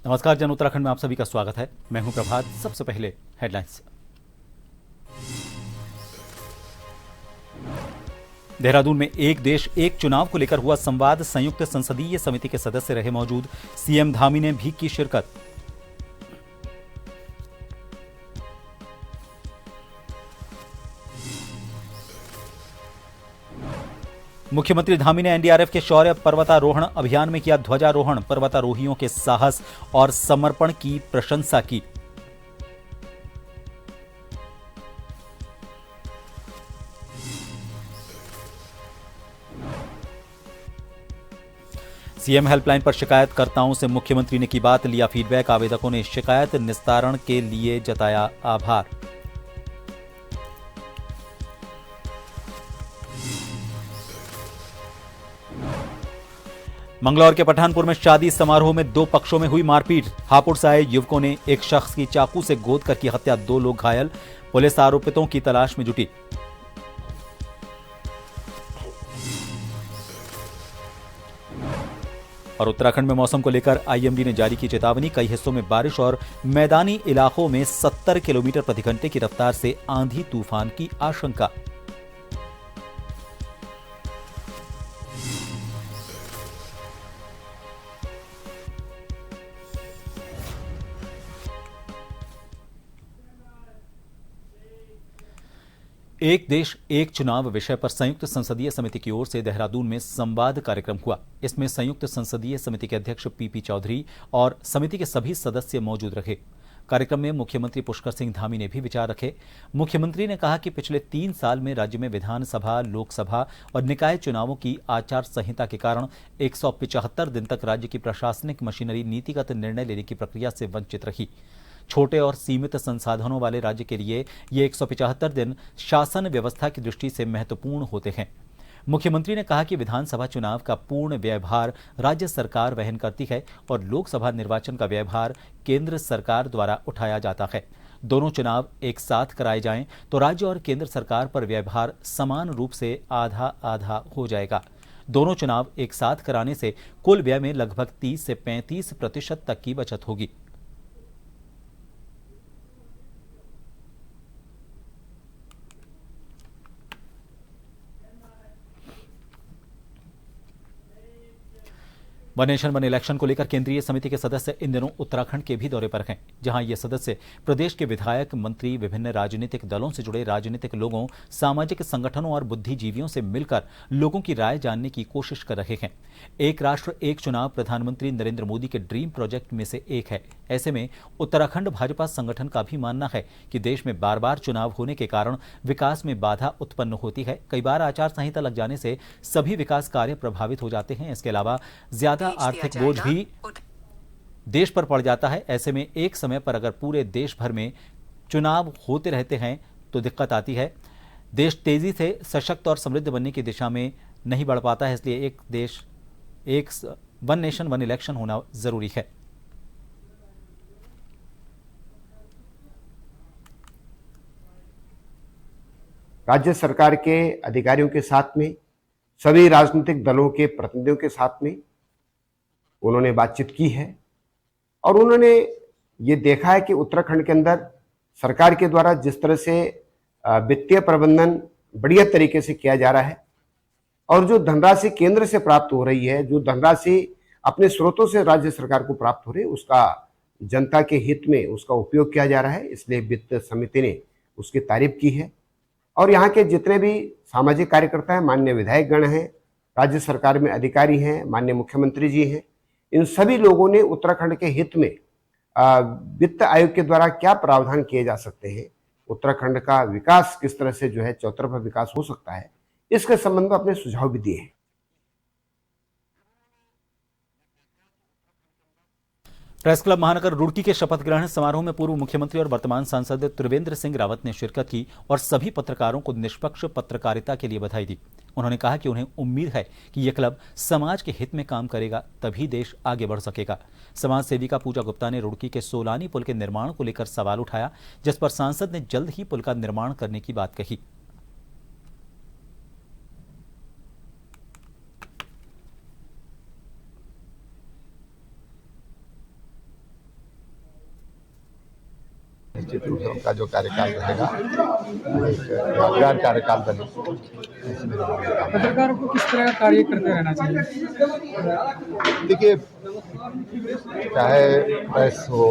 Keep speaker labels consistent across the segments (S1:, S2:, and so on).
S1: नमस्कार जन उत्तराखंड में आप सभी का स्वागत है। मैं हूं प्रभात। सबसे पहले हेडलाइंस। देहरादून में एक देश एक चुनाव को लेकर हुआ संवाद। संयुक्त संसदीय समिति के सदस्य रहे मौजूद। सीएम धामी ने भी की शिरकत। मुख्यमंत्री धामी ने एनडीआरएफ के शौर्य पर्वतारोहण अभियान में किया ध्वजारोहण। पर्वतारोहियों के साहस और समर्पण की प्रशंसा की। सीएम हेल्पलाइन पर शिकायतकर्ताओं से मुख्यमंत्री ने की बात, लिया फीडबैक। आवेदकों ने शिकायत निस्तारण के लिए जताया आभार। मंगलौर के पठानपुर में शादी समारोह में 2 पक्षों में हुई मारपीट। हापुड़ से आए युवकों ने एक शख्स की चाकू से गोद कर की हत्या, 2 लोग घायल। पुलिस आरोपितों की तलाश में जुटी। और उत्तराखंड में मौसम को लेकर आईएमडी ने जारी की चेतावनी। कई हिस्सों में बारिश और मैदानी इलाकों में 70 किलोमीटर प्रति घंटे की रफ्तार से आंधी तूफान की आशंका। एक देश एक चुनाव विषय पर संयुक्त संसदीय समिति की ओर से देहरादून में संवाद कार्यक्रम हुआ। इसमें संयुक्त संसदीय समिति के अध्यक्ष पीपी चौधरी और समिति के सभी सदस्य मौजूद रहे। कार्यक्रम में मुख्यमंत्री पुष्कर सिंह धामी ने भी विचार रखे। मुख्यमंत्री ने कहा कि पिछले 3 साल में राज्य में विधानसभा, लोकसभा और निकाय चुनावों की आचार संहिता के कारण 175 दिन तक राज्य की प्रशासनिक मशीनरी नीतिगत निर्णय लेने की प्रक्रिया से वंचित रही। छोटे और सीमित संसाधनों वाले राज्य के लिए ये 175 दिन शासन व्यवस्था की दृष्टि से महत्वपूर्ण होते हैं। मुख्यमंत्री ने कहा कि विधानसभा चुनाव का पूर्ण व्ययभार राज्य सरकार वहन करती है और लोकसभा निर्वाचन का व्ययभार केंद्र सरकार द्वारा उठाया जाता है। दोनों चुनाव एक साथ कराए जाएं तो राज्य और केंद्र सरकार पर व्ययभार समान रूप से आधा आधा हो जाएगा। दोनों चुनाव एक साथ कराने से कुल व्यय में लगभग 30 से 35% तक की बचत होगी। वन नेशन वन इलेक्शन को लेकर केंद्रीय समिति के सदस्य इन दिनों उत्तराखंड के भी दौरे पर हैं, जहां ये सदस्य प्रदेश के विधायक, मंत्री, विभिन्न राजनीतिक दलों से जुड़े राजनीतिक लोगों, सामाजिक संगठनों और बुद्धिजीवियों से मिलकर लोगों की राय जानने की कोशिश कर रहे हैं। एक राष्ट्र एक चुनाव प्रधानमंत्री नरेंद्र मोदी के ड्रीम प्रोजेक्ट में से एक है। ऐसे में उत्तराखंड भाजपा संगठन का भी मानना है कि देश में बार बार चुनाव होने के कारण विकास में बाधा उत्पन्न होती है। कई बार आचार संहिता लग जाने से सभी विकास कार्य प्रभावित हो जाते हैं। इसके अलावा ज्यादा आर्थिक बोझ भी देश पर पड़ जाता है। ऐसे में एक समय पर अगर पूरे देश भर में चुनाव होते रहते हैं तो दिक्कत आती है। देश तेजी से सशक्त और समृद्ध बनने की दिशा में नहीं बढ़ पाता है। इसलिए एक देश एक वन नेशन वन इलेक्शन होना जरूरी है।
S2: राज्य सरकार के अधिकारियों के साथ में, सभी राजनीतिक दलों के प्रतिनिधियों के साथ में उन्होंने बातचीत की है और उन्होंने ये देखा है कि उत्तराखंड के अंदर सरकार के द्वारा जिस तरह से वित्तीय प्रबंधन बढ़िया तरीके से किया जा रहा है और जो धनराशि केंद्र से प्राप्त हो रही है, जो धनराशि अपने स्रोतों से राज्य सरकार को प्राप्त हो रही है, उसका जनता के हित में उसका उपयोग किया जा रहा है। इसलिए वित्त समिति ने उसकी तारीफ की है और यहाँ के जितने भी सामाजिक कार्यकर्ता हैं, माननीय विधायक गण हैं, राज्य सरकार में अधिकारी हैं, माननीय मुख्यमंत्री जी हैं, इन सभी लोगों ने उत्तराखंड के हित में वित्त आयोग के द्वारा क्या प्रावधान किए जा सकते हैं, उत्तराखंड का विकास किस तरह से जो है चौतरफा विकास हो सकता है, इसके संबंध में अपने सुझाव भी दिए हैं।
S1: प्रेस क्लब महानगर रुड़की के शपथ ग्रहण समारोह में पूर्व मुख्यमंत्री और वर्तमान सांसद त्रिवेंद्र सिंह रावत ने शिरकत की और सभी पत्रकारों को निष्पक्ष पत्रकारिता के लिए बधाई दी। उन्होंने कहा कि उन्हें उम्मीद है कि यह क्लब समाज के हित में काम करेगा, तभी देश आगे बढ़ सकेगा। समाज सेविका पूजा गुप्ता ने रुड़की के सोलानी पुल के निर्माण को लेकर सवाल उठाया, जिस पर सांसद ने जल्द ही पुल का निर्माण करने की बात कही।
S3: उनका जो कार्यकाल रहेगा एक यादगार कार्यकाल बने।
S4: पत्रकारों को किस तरह का कार्य करते रहना चाहिए?
S3: देखिए, चाहे प्रेस हो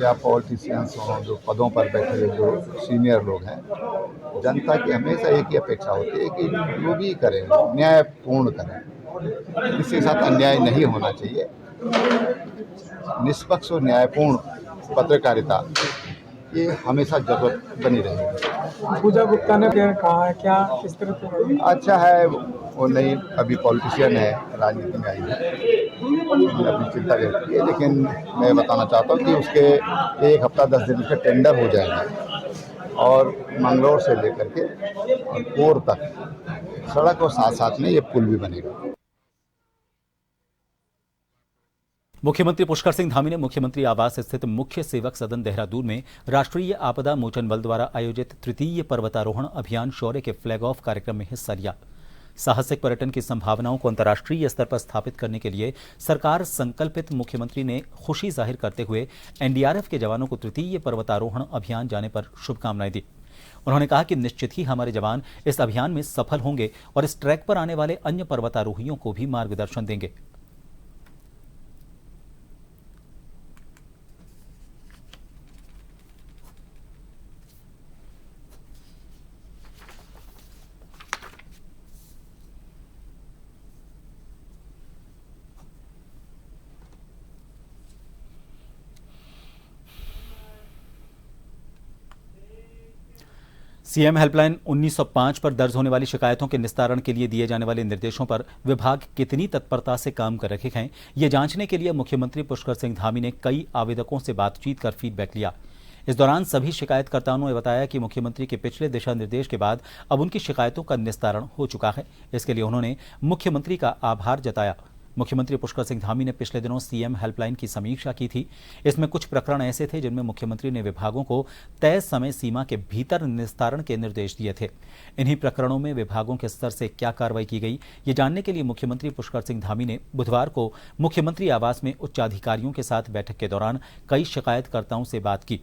S3: या पॉलिटिशियंस हो, जो पदों पर बैठे हुए जो सीनियर लोग हैं, जनता की हमेशा एक ही अपेक्षा होती है कि जो भी करें न्यायपूर्ण करें, किसी के साथ अन्याय नहीं होना चाहिए। निष्पक्ष और न्यायपूर्ण पत्रकारिता ये हमेशा जरूरत बनी रहेगी।
S4: पूजा गुप्ता ने कहा है, क्या किस तरह से?
S3: अच्छा है, वो नहीं अभी पॉलिटिशियन है, राजनीति में आई है, अपनी चिंता व्यक्त की है, लेकिन मैं बताना चाहता हूँ कि उसके 1 हफ्ता 10 दिन का टेंडर हो जाएगा और मंगलौर से लेकर के कोर तक सड़क और साथ साथ में ये पुल भी बनेगा।
S1: मुख्यमंत्री पुष्कर सिंह धामी ने मुख्यमंत्री आवास स्थित मुख्य सेवक सदन देहरादून में राष्ट्रीय आपदा मोचन बल द्वारा आयोजित तृतीय पर्वतारोहण अभियान शौर्य के फ्लैग ऑफ कार्यक्रम में हिस्सा लिया। साहसिक पर्यटन की संभावनाओं को अंतर्राष्ट्रीय स्तर पर स्थापित करने के लिए सरकार संकल्पित। मुख्यमंत्री ने खुशी जाहिर करते हुए एनडीआरएफ के जवानों को तृतीय पर्वतारोहण अभियान जाने पर शुभकामनाएं दी। उन्होंने कहा कि निश्चित ही हमारे जवान इस अभियान में सफल होंगे और इस ट्रैक पर आने वाले अन्य पर्वतारोहियों को भी मार्गदर्शन देंगे। सीएम हेल्पलाइन 1905 पर दर्ज होने वाली शिकायतों के निस्तारण के लिए दिए जाने वाले निर्देशों पर विभाग कितनी तत्परता से काम कर रहे हैं, ये जांचने के लिए मुख्यमंत्री पुष्कर सिंह धामी ने कई आवेदकों से बातचीत कर फीडबैक लिया। इस दौरान सभी शिकायतकर्ताओं ने बताया कि मुख्यमंत्री के पिछले दिशा निर्देश के बाद अब उनकी शिकायतों का निस्तारण हो चुका है। इसके लिए उन्होंने मुख्यमंत्री का आभार जताया। मुख्यमंत्री पुष्कर सिंह धामी ने पिछले दिनों सीएम हेल्पलाइन की समीक्षा की थी। इसमें कुछ प्रकरण ऐसे थे जिनमें मुख्यमंत्री ने विभागों को तय समय सीमा के भीतर निस्तारण के निर्देश दिए थे। इन्हीं प्रकरणों में विभागों के स्तर से क्या कार्रवाई की गई, ये जानने के लिए मुख्यमंत्री पुष्कर सिंह धामी ने बुधवार को मुख्यमंत्री आवास में उच्चाधिकारियों के साथ बैठक के दौरान कई शिकायतकर्ताओं से बात की।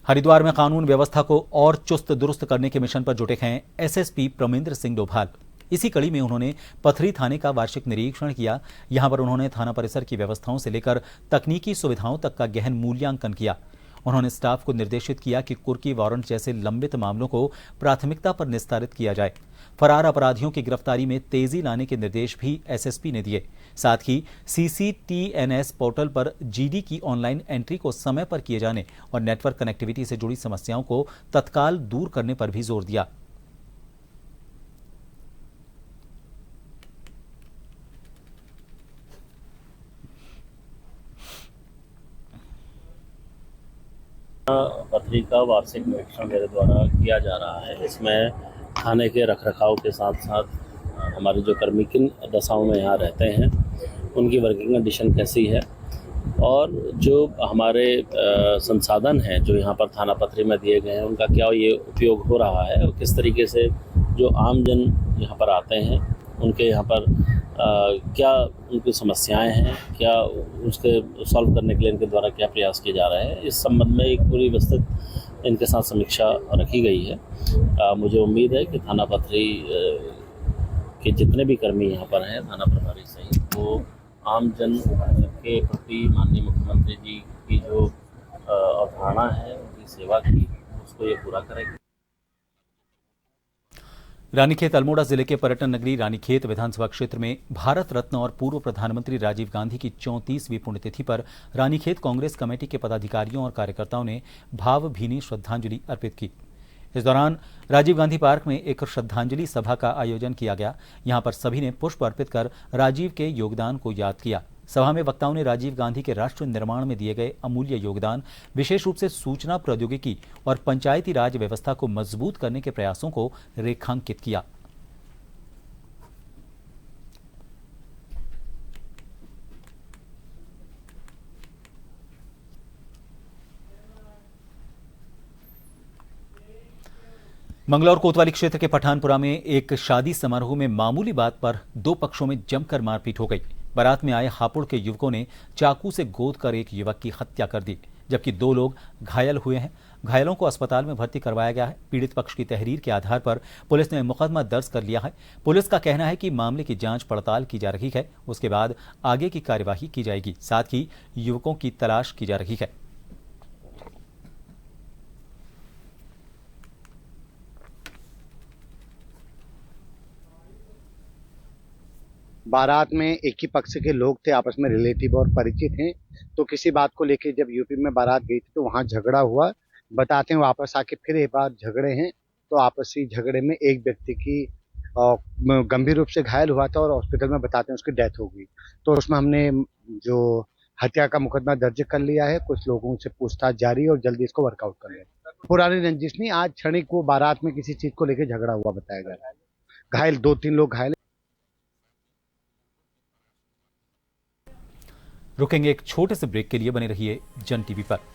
S1: हरिद्वार में कानून व्यवस्था को और चुस्त दुरुस्त करने के मिशन पर जुटे हैं एसएसपी प्रमेंद्र सिंह डोभाल। इसी कड़ी में उन्होंने पथरी थाने का वार्षिक निरीक्षण किया। यहां पर उन्होंने थाना परिसर की व्यवस्थाओं से लेकर तकनीकी सुविधाओं तक का गहन मूल्यांकन किया। उन्होंने स्टाफ को निर्देशित किया कि कुर्की वारंट जैसे लंबित मामलों को प्राथमिकता पर निस्तारित किया जाए। फरार अपराधियों की गिरफ्तारी में तेजी लाने के निर्देश भी एसएसपी ने दिए। साथ ही सीसीटीएनएस पोर्टल पर जीडी की ऑनलाइन एंट्री को समय पर किए जाने और नेटवर्क कनेक्टिविटी से जुड़ी समस्याओं को तत्काल दूर करने पर भी जोर दिया।
S5: पथरी का वार्षिक निरीक्षण मेरे द्वारा किया जा रहा है। इसमें थाने के रखरखाव के साथ साथ हमारे जो कर्मी किन दशाओं में यहाँ रहते हैं, उनकी वर्किंग कंडीशन कैसी है और जो हमारे संसाधन हैं जो यहाँ पर थाना पथरी में दिए गए हैं, उनका क्या ये उपयोग हो रहा है और किस तरीके से जो आमजन यहाँ पर आते हैं उनके यहाँ पर क्या उनकी समस्याएं हैं, क्या उसके सॉल्व करने के लिए इनके द्वारा क्या प्रयास किए जा रहे हैं, इस संबंध में एक पूरी विस्तृत इनके साथ समीक्षा रखी गई है। मुझे उम्मीद है कि थाना पथरी के जितने भी कर्मी यहाँ पर हैं, थाना प्रभारी सहित, वो आम जन के प्रति माननीय मुख्यमंत्री जी की जो अवधारणा है, उनकी सेवा की, उसको ये पूरा करेंगे।
S1: रानीखेत अल्मोड़ा जिले के पर्यटन नगरी रानीखेत विधानसभा क्षेत्र में भारत रत्न और पूर्व प्रधानमंत्री राजीव गांधी की 34वीं पुण्यतिथि पर रानीखेत कांग्रेस कमेटी के पदाधिकारियों और कार्यकर्ताओं ने भावभीनी श्रद्धांजलि अर्पित की। इस दौरान राजीव गांधी पार्क में एक श्रद्धांजलि सभा का आयोजन किया गया। यहां पर सभी ने पुष्प अर्पित कर राजीव के योगदान को याद किया। सभा में वक्ताओं ने राजीव गांधी के राष्ट्र निर्माण में दिए गए अमूल्य योगदान, विशेष रूप से सूचना प्रौद्योगिकी और पंचायती राज व्यवस्था को मजबूत करने के प्रयासों को रेखांकित किया। मंगलौर कोतवाली क्षेत्र के पठानपुरा में एक शादी समारोह में मामूली बात पर दो पक्षों में जमकर मारपीट हो गई। बारात में आए हापुड़ के युवकों ने चाकू से गोद कर एक युवक की हत्या कर दी, जबकि 2 लोग घायल हुए हैं। घायलों को अस्पताल में भर्ती करवाया गया है। पीड़ित पक्ष की तहरीर के आधार पर पुलिस ने मुकदमा दर्ज कर लिया है। पुलिस का कहना है कि मामले की जांच पड़ताल की जा रही है, उसके बाद आगे की कार्यवाही की जाएगी। साथ ही युवकों की तलाश की जा रही है।
S6: बारात में एक ही पक्ष के लोग थे, आपस में रिलेटिव और परिचित हैं। तो किसी बात को लेके जब यूपी में बारात गई थी तो वहां झगड़ा हुआ। बताते हैं वापस आके फिर एक बार झगड़े हैं, तो आपसी झगड़े में एक व्यक्ति की गंभीर रूप से घायल हुआ था और हॉस्पिटल में बताते हैं उसकी डेथ हो गई। तो उसमें हमने जो हत्या का मुकदमा दर्ज कर लिया है। कुछ लोगों से पूछताछ जारी है और जल्दी इसको वर्कआउट कर लेंगे। पुरानी रंजिश नहीं, आज क्षणिक को बारात में किसी चीज को लेकर झगड़ा हुआ बताया गया। घायल 2-3 लोग घायल।
S1: रुकेंगे एक छोटे से ब्रेक के लिए, बने रहिए जन टीवी पर।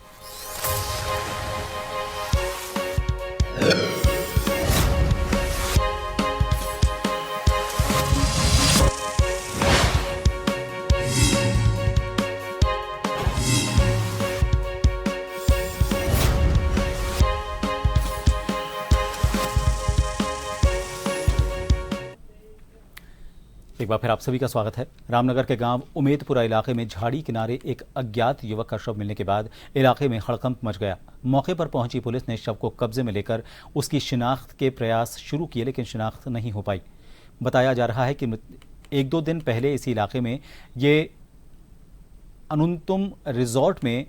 S1: एक बार फिर आप सभी का स्वागत है। रामनगर के गांव उमेदपुरा इलाके में झाड़ी किनारे एक अज्ञात युवक का शव मिलने के बाद इलाके में हड़कंप मच गया। मौके पर पहुंची पुलिस ने शव को कब्जे में लेकर उसकी शिनाख्त के प्रयास शुरू किए, लेकिन शिनाख्त नहीं हो पाई। बताया जा रहा है कि 1-2 दिन पहले इसी इलाके में ये अनुतुम रिजॉर्ट में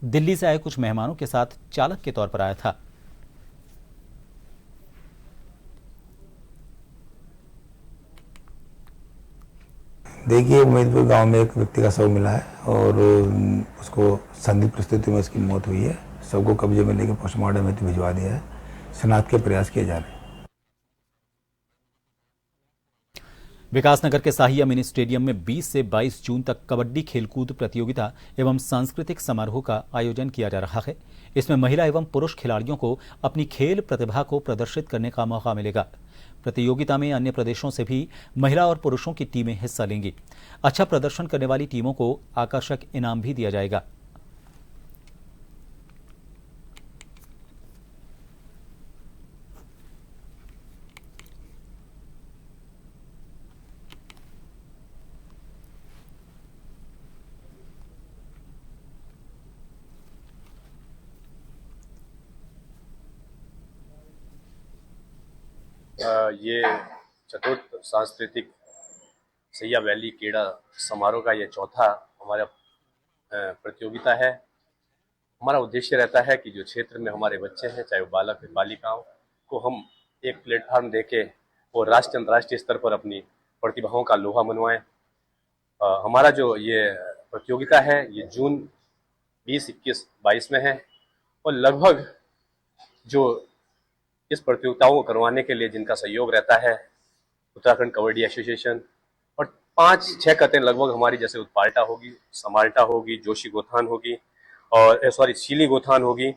S1: दिल्ली से आए कुछ मेहमानों के साथ चालक के तौर पर आया था।
S7: देखिए, उमेदपुर गांव में एक व्यक्ति का शव मिला है और उसको संदिग्ध परिस्थिति में उसकी मौत हुई है। शव को कब्जे में लेकर पोस्टमार्टम हेतु भिजवा दिया है। शिनाख्त के प्रयास किए जा रहे हैं।
S1: विकासनगर के साहिया मिनी स्टेडियम में 20 से 22 जून तक कबड्डी खेलकूद प्रतियोगिता एवं सांस्कृतिक समारोह का आयोजन किया जा रहा है। इसमें महिला एवं पुरुष खिलाड़ियों को अपनी खेल प्रतिभा को प्रदर्शित करने का मौका मिलेगा। प्रतियोगिता में अन्य प्रदेशों से भी महिला और पुरुषों की टीमें हिस्सा लेंगी। अच्छा प्रदर्शन करने वाली टीमों को आकर्षक इनाम भी दिया जाएगा।
S8: ये चतुर्थ सांस्कृतिक सैया वैली क्रीड़ा समारोह का ये चौथा हमारा प्रतियोगिता है। हमारा उद्देश्य रहता है कि जो क्षेत्र में हमारे बच्चे हैं, चाहे वो बालक हैं बालिकाओं, को हम एक प्लेटफार्म देके और राष्ट्रीय अंतर्राष्ट्रीय स्तर पर अपनी प्रतिभाओं का लोहा मनवाएं। हमारा जो ये प्रतियोगिता है ये जून 20, 21, 22 में है और लगभग जो इस प्रतियोगिताओं को करवाने के लिए जिनका सहयोग रहता है उत्तराखंड कबड्डी एसोसिएशन और 5-6 कतें लगभग हमारी, जैसे उत्पाल्टा होगी, समाल्टा होगी, जोशी गोथान होगी और शीली गोथान होगी,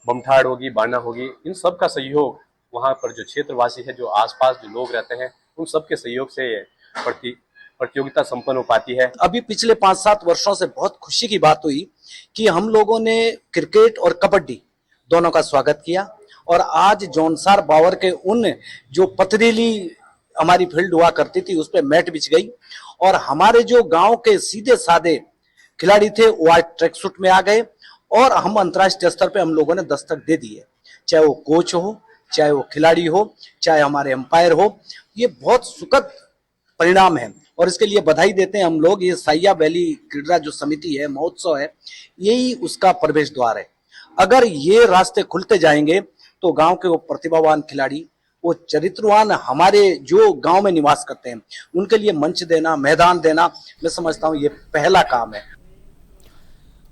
S8: बमठाड़ होगी, बाना होगी, इन सब का सहयोग वहाँ पर जो क्षेत्रवासी है, जो आसपास जो लोग रहते हैं, उन सब के सहयोग से प्रतियोगिता संपन्न हो पाती है।
S9: अभी पिछले 5-7 वर्षों से बहुत खुशी की बात हुई कि हम लोगों ने क्रिकेट और कबड्डी दोनों का स्वागत किया और आज जौनसार बावर के उन जो पथरीली हमारी फील्ड हुआ करती थी उस पर मैट बिछ गई और हमारे जो गांव के सीधे साधे खिलाड़ी थे वो आज ट्रैक सूट में आ गए और हम अंतर्राष्ट्रीय स्तर पे हम लोगों ने दस्तक दे दी है। चाहे वो कोच हो, चाहे वो खिलाड़ी हो, चाहे हमारे एम्पायर हो, ये बहुत सुखद परिणाम है और इसके लिए बधाई देते हैं हम लोग। ये साहिया वैली क्रीड़ा जो समिति है, महोत्सव है, यही उसका प्रवेश द्वार है। अगर ये रास्ते खुलते जाएंगे तो गांव के वो प्रतिभावान खिलाड़ी, वो चरित्रवान हमारे जो गांव में निवास करते हैं, उनके लिए मंच देना, मैदान देना, मैं समझता हूं ये पहला काम है।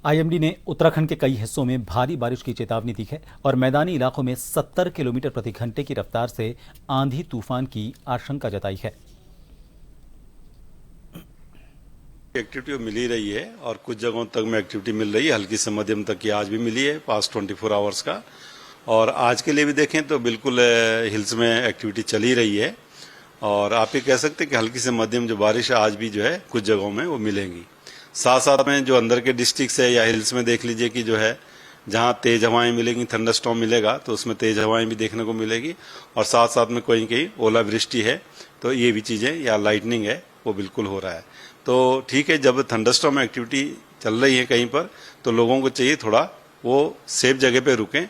S1: आईएमडी ने उत्तराखंड के कई हिस्सों में भारी बारिश की चेतावनी दी है और मैदानी इलाकों में 70 किलोमीटर प्रति घंटे की रफ्तार से आंधी तूफान की आशंका जताई है।
S10: एक्टिविटी मिल ही रही है और कुछ जगहों तक में एक्टिविटी मिल रही है, हल्की से मध्यम तक की आज भी मिली है पास्ट 24 आवर्स का। और आज के लिए भी देखें तो बिल्कुल हिल्स में एक्टिविटी चल ही रही है और आप ये कह सकते हैं कि हल्की से मध्यम जो बारिश आज भी जो है कुछ जगहों में वो मिलेंगी। साथ साथ में जो अंदर के डिस्ट्रिक्ट है या हिल्स में देख लीजिए कि जो है जहां तेज हवाएं मिलेंगी, थंडरस्टॉर्म मिलेगा तो उसमें तेज हवाएं भी देखने को मिलेगी और साथ साथ में कहीं कहीं ओलावृष्टि है तो ये भी चीजें या लाइटनिंग है वो बिल्कुल हो रहा है। तो ठीक है, जब थंडरस्टॉर्म एक्टिविटी चल रही है कहीं पर तो लोगों को चाहिए थोड़ा वो सेफ जगह पे रुकें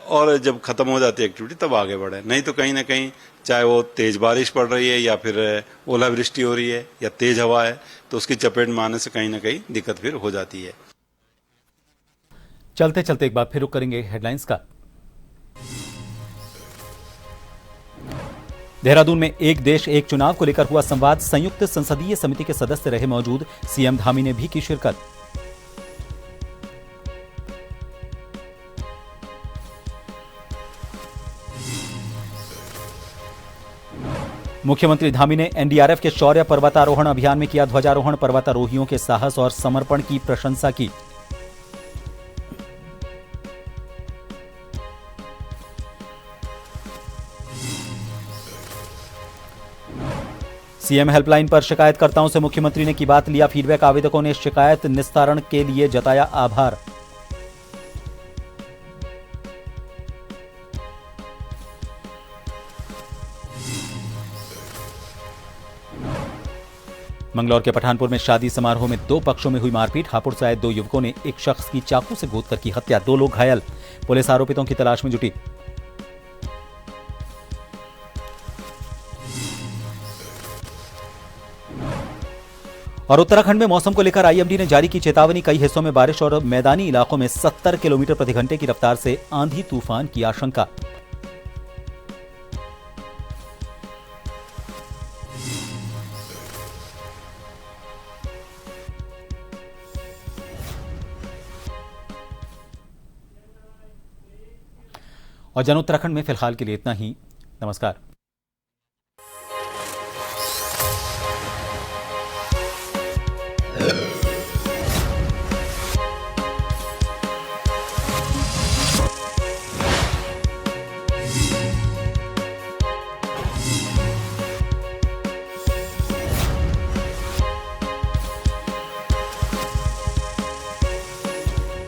S10: और जब खत्म हो जाती है एक्टिविटी तब आगे बढ़े, नहीं तो कहीं ना कहीं चाहे वो तेज बारिश पड़ रही है या फिर ओलावृष्टि हो रही है या तेज हवा है तो उसकी चपेट में आने से कहीं ना कहीं दिक्कत फिर हो जाती है।
S1: चलते चलते एक बार फिर रुक करेंगे हेडलाइंस का। देहरादून में एक देश एक चुनाव को लेकर हुआ संवाद, संयुक्त संसदीय समिति के सदस्य रहे मौजूद, सीएम धामी ने भी की शिरकत। मुख्यमंत्री धामी ने एनडीआरएफ के शौर्य पर्वतारोहण अभियान में किया ध्वजारोहण, पर्वतारोहियों के साहस और समर्पण की प्रशंसा की। सीएम हेल्पलाइन पर शिकायतकर्ताओं से मुख्यमंत्री ने की बात, लिया फीडबैक, आवेदकों ने शिकायत निस्तारण के लिए जताया आभार। मंगलौर के पठानपुर में शादी समारोह में 2 पक्षों में हुई मारपीट, हापुड़ से आए 2 युवकों ने एक शख्स की चाकू से गोदकर की हत्या, 2 लोग घायल, पुलिस आरोपितों की तलाश में जुटी। और उत्तराखंड में मौसम को लेकर आईएमडी ने जारी की चेतावनी, कई हिस्सों में बारिश और मैदानी इलाकों में 70 किलोमीटर प्रति घंटे की रफ्तार से आंधी तूफान की आशंका। और जन उत्तराखंड में फिलहाल के लिए इतना ही। नमस्कार।
S11: Yeah.